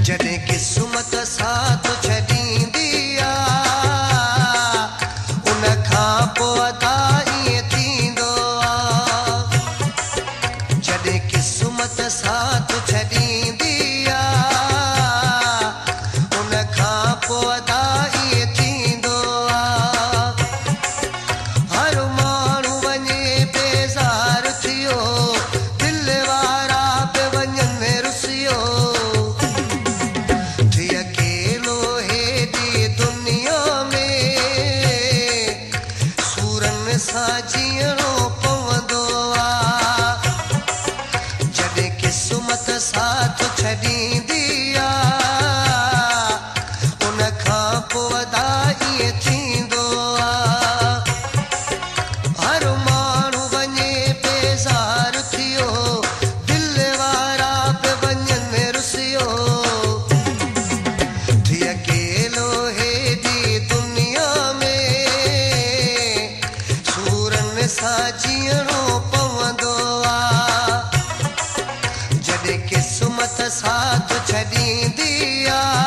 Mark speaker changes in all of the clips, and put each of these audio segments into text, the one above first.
Speaker 1: जॾहिं क़िस्मत साथ छॾींदी आहे उन खां पोइ अदा ईअं थींदो आहे। जॾहिं क़िस्मत साथ छॾींदी आहे उन खां पोइ अदा ईअं थींदो आहे। हर माण्हू वञे बेज़ार थियो, दिल वारा पे वञनि रुसियो। जीअणो पवंदो आहे। जॾहिं क़िस्मत साथ छॾींदी आहे उन खां पोइ अदा ईअं थींदो आहे। हर माण्हू वञे बेज़ार थियो, दिल वारा पे वञनि रुसियो। थी अकेलो हेॾी दुनिया में सां जीअणो पवंदो आहे। जॾहिं क़िस्मत साथ छॾींदी आहे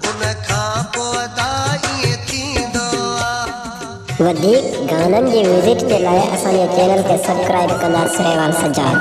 Speaker 1: उन खां पोइ अदा ईअं थींदो आहे।
Speaker 2: वधीक गाननि जी म्यूज़िक जे लाइ असांजे चैनल खे सब्सक्राइब कंदा सरेवाल सजाद।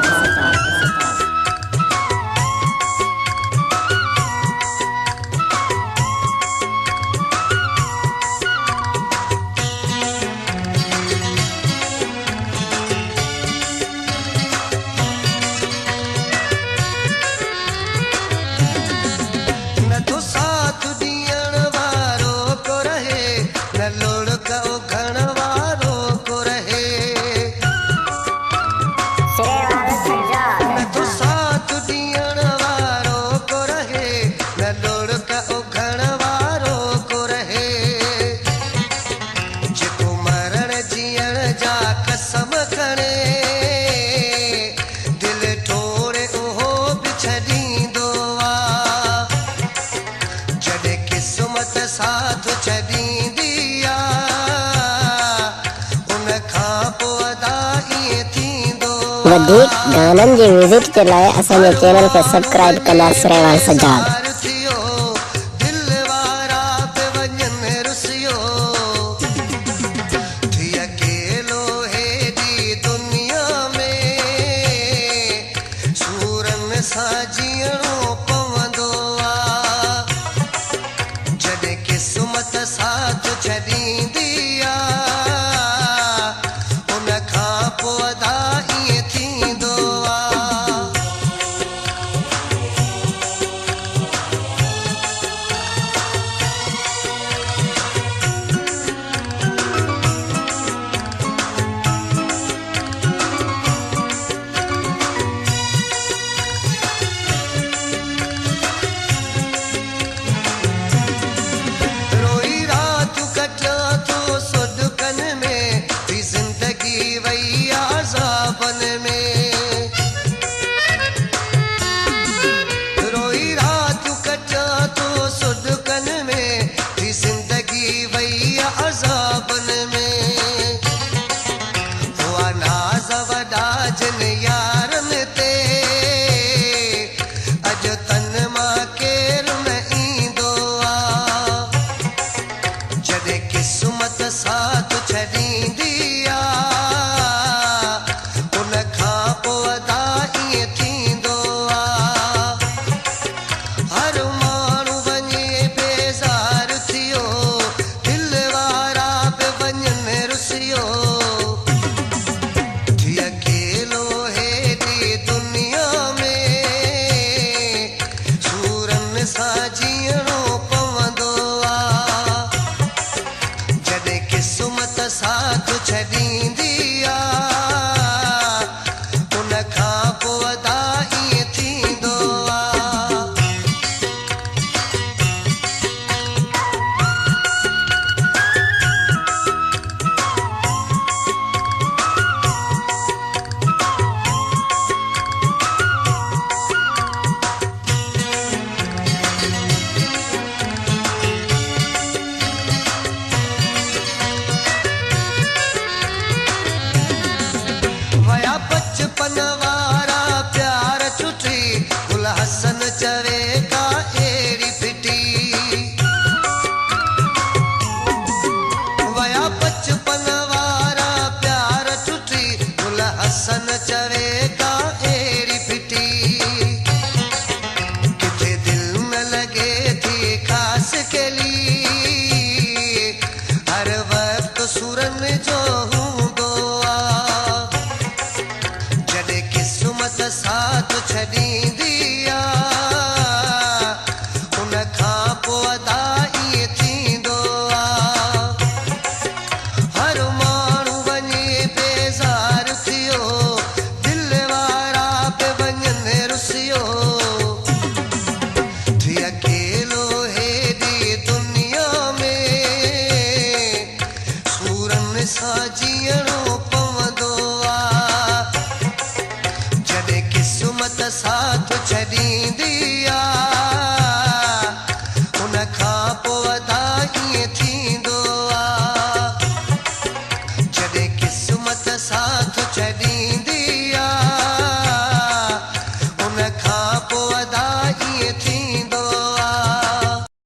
Speaker 1: साथ छॾींदी आहे उन खां पोइ अदा ईअं थींदो आहे।
Speaker 2: वधीक गाननि जी म्यूज़िक जे लाइ असांजे चैनल खे सब्सक्राइब कंदा सरेवाल सजाद।
Speaker 1: दिल वारा पे वञनि रुसियो। थी अकेलो हेॾी दुनिया में सूरनि सां जीअणो पवंदो आहे। जॾहिं क़िस्मत साथ छॾींदी आहे उन खां पोइ अदा ईअं थींदो आहे। क़िस्मत साथ छॾींदी आहे उन खां पोइ अदा ईअं थींदो आहे। हर माण्हू वञे बेज़ार थियो, दिल वारा पे वञनि रुसियो। थी अकेलो हेॾी दुनिया में सूरनि सां जीअणो पवंदो आहे। जॾहिं क़िस्मत साथ छॾींदी आहे उन खां पोइ अदा ईअं थींदो आहे। बचपन वारा प्यार छुटी गुल हसन चवे साथ छॾी